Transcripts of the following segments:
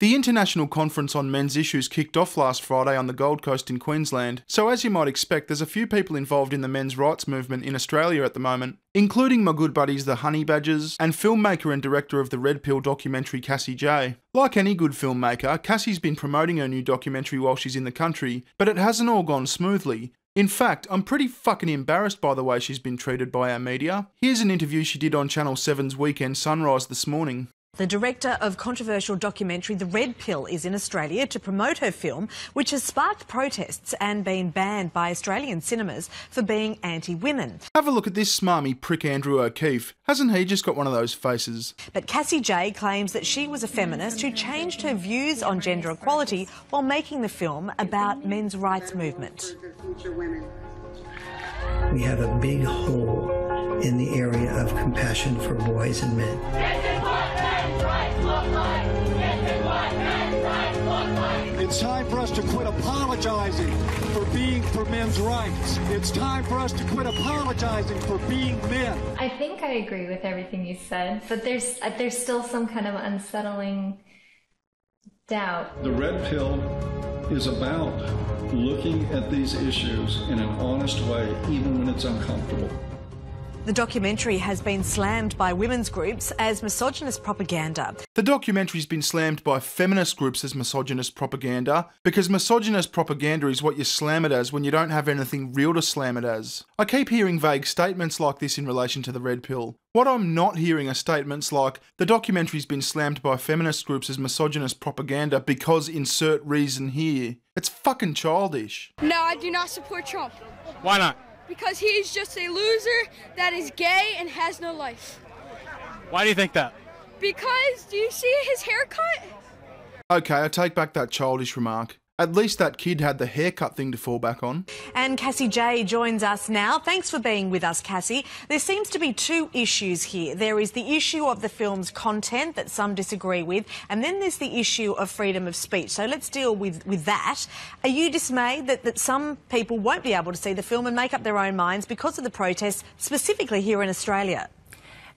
The International Conference on Men's Issues kicked off last Friday on the Gold Coast in Queensland, so as you might expect, there's a few people involved in the men's rights movement in Australia at the moment, including my good buddies the Honey Badgers, and filmmaker and director of the Red Pill documentary Cassie J. Like any good filmmaker, Cassie's been promoting her new documentary while she's in the country, but it hasn't all gone smoothly. In fact, I'm pretty fucking embarrassed by the way she's been treated by our media. Here's an interview she did on Channel 7's Weekend Sunrise this morning. The director of controversial documentary The Red Pill is in Australia to promote her film, which has sparked protests and been banned by Australian cinemas for being anti-women. Have a look at this smarmy prick Andrew O'Keefe. Hasn't he just got one of those faces? But Cassie J claims that she was a feminist who changed her views on gender equality while making the film about men's rights movement. We have a big hole in the area of compassion for boys and men. It's time for us to quit apologizing for men's rights. It's time for us to quit apologizing for being men. I think I agree with everything you said, but there's still some kind of unsettling doubt. The Red Pill is about looking at these issues in an honest way, even when it's uncomfortable. The documentary has been slammed by women's groups as misogynist propaganda. The documentary's been slammed by feminist groups as misogynist propaganda, because misogynist propaganda is what you slam it as when you don't have anything real to slam it as. I keep hearing vague statements like this in relation to the Red Pill. What I'm not hearing are statements like, the documentary's been slammed by feminist groups as misogynist propaganda because insert reason here. It's fucking childish. No, I do not support Trump. Why not? Because he's just a loser that is gay and has no life. Why do you think that? Because, do you see his haircut? Okay, I take back that childish remark. At least that kid had the haircut thing to fall back on. And Cassie J joins us now. Thanks for being with us, Cassie. There seems to be two issues here. There is the issue of the film's content that some disagree with, and then there's the issue of freedom of speech. So let's deal with that. Are you dismayed that some people won't be able to see the film and make up their own minds because of the protests, specifically here in Australia?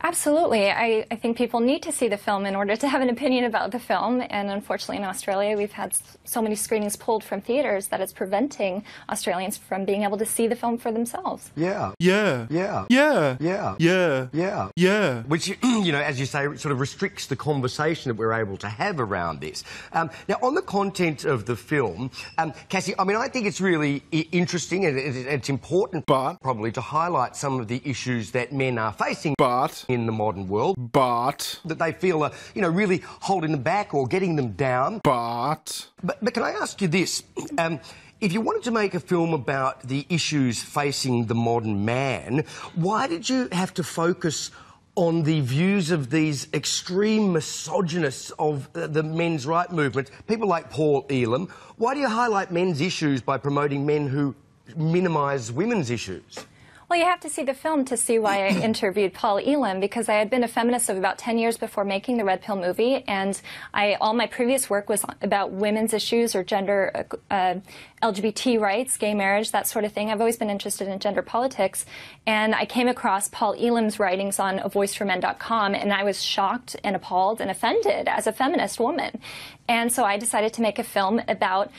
Absolutely. I think people need to see the film in order to have an opinion about the film, and unfortunately in Australia we've had so many screenings pulled from theatres that it's preventing Australians from being able to see the film for themselves. Yeah. Yeah. Yeah. Yeah. Yeah. Yeah. Yeah. Yeah. Which, you know, as you say, sort of restricts the conversation that we're able to have around this. Now, on the content of the film, Cassie, I mean, I think it's really interesting and it's important, but probably to highlight some of the issues that men are facing. But in the modern world, but that they feel are, you know, really holding them back or getting them down. But can I ask you this? If you wanted to make a film about the issues facing the modern man, why did you have to focus on the views of these extreme misogynists of the men's rights movement, people like Paul Elam? Why do you highlight men's issues by promoting men who minimise women's issues? Well, you have to see the film to see why I interviewed Paul Elam, because I had been a feminist of about 10 years before making the Red Pill movie, and all my previous work was about women's issues or gender, LGBT rights, gay marriage, that sort of thing. I've always been interested in gender politics, and I came across Paul Elam's writings on avoiceformen.com, and I was shocked and appalled and offended as a feminist woman. And so I decided to make a film about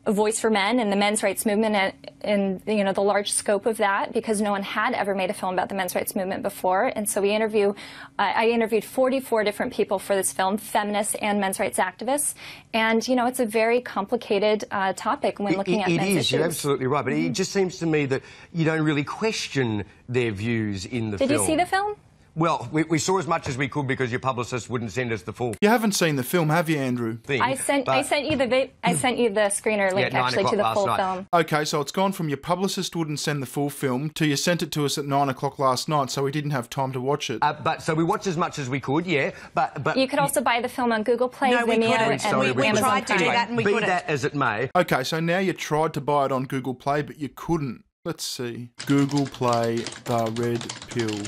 a voice for men and the men's rights movement and you know, the large scope of that, because no one had ever made a film about the men's rights movement before. And so I interviewed 44 different people for this film, feminists and men's rights activists. And, you know, it's a very complicated topic when looking at men's issues. It is, you're absolutely right. But it just seems to me that you don't really question their views in the film. Did you see the film? Well, we saw as much as we could because your publicist wouldn't send us the full. You haven't seen the film, have you, Andrew? I sent you the screener link actually to the full film. Okay, so it's gone from your publicist wouldn't send the full film to you sent it to us at 9 o'clock last night, so we didn't have time to watch it. So we watched as much as we could, yeah. But you could also buy the film on Google Play, Vimeo, and we tried to do that and we couldn't. Be that as it may. Okay, so now you tried to buy it on Google Play, but you couldn't. Let's see. Google Play The Red Pill.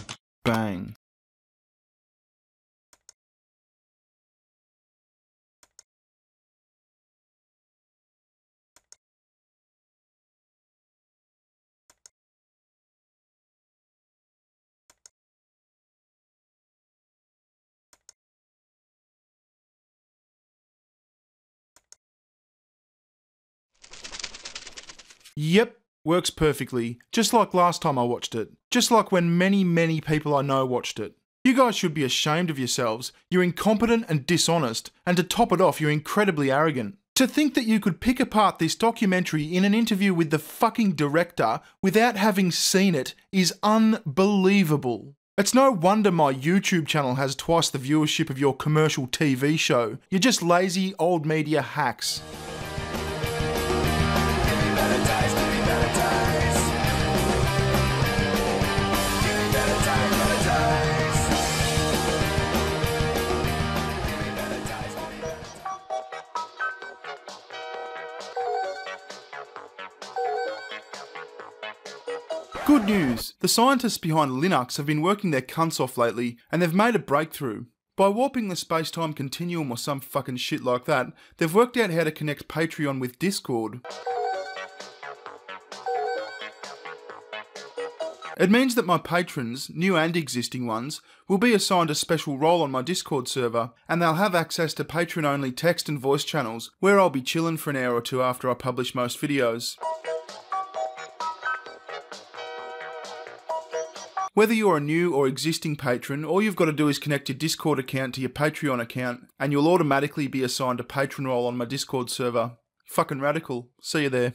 Bang. Yep, works perfectly. Just like last time I watched it. Just like when many people I know watched it. You guys should be ashamed of yourselves. You're incompetent and dishonest, and to top it off, you're incredibly arrogant. To think that you could pick apart this documentary in an interview with the fucking director without having seen it is unbelievable. It's no wonder my YouTube channel has twice the viewership of your commercial TV show. You're just lazy old media hacks. Good news! The scientists behind Linux have been working their cunts off lately, and they've made a breakthrough. By warping the space-time continuum or some fucking shit like that, they've worked out how to connect Patreon with Discord. It means that my patrons, new and existing ones, will be assigned a special role on my Discord server, and they'll have access to Patreon-only text and voice channels, where I'll be chilling for an hour or two after I publish most videos. Whether you're a new or existing patron, all you've got to do is connect your Discord account to your Patreon account, and you'll automatically be assigned a patron role on my Discord server. Fucking radical. See you there.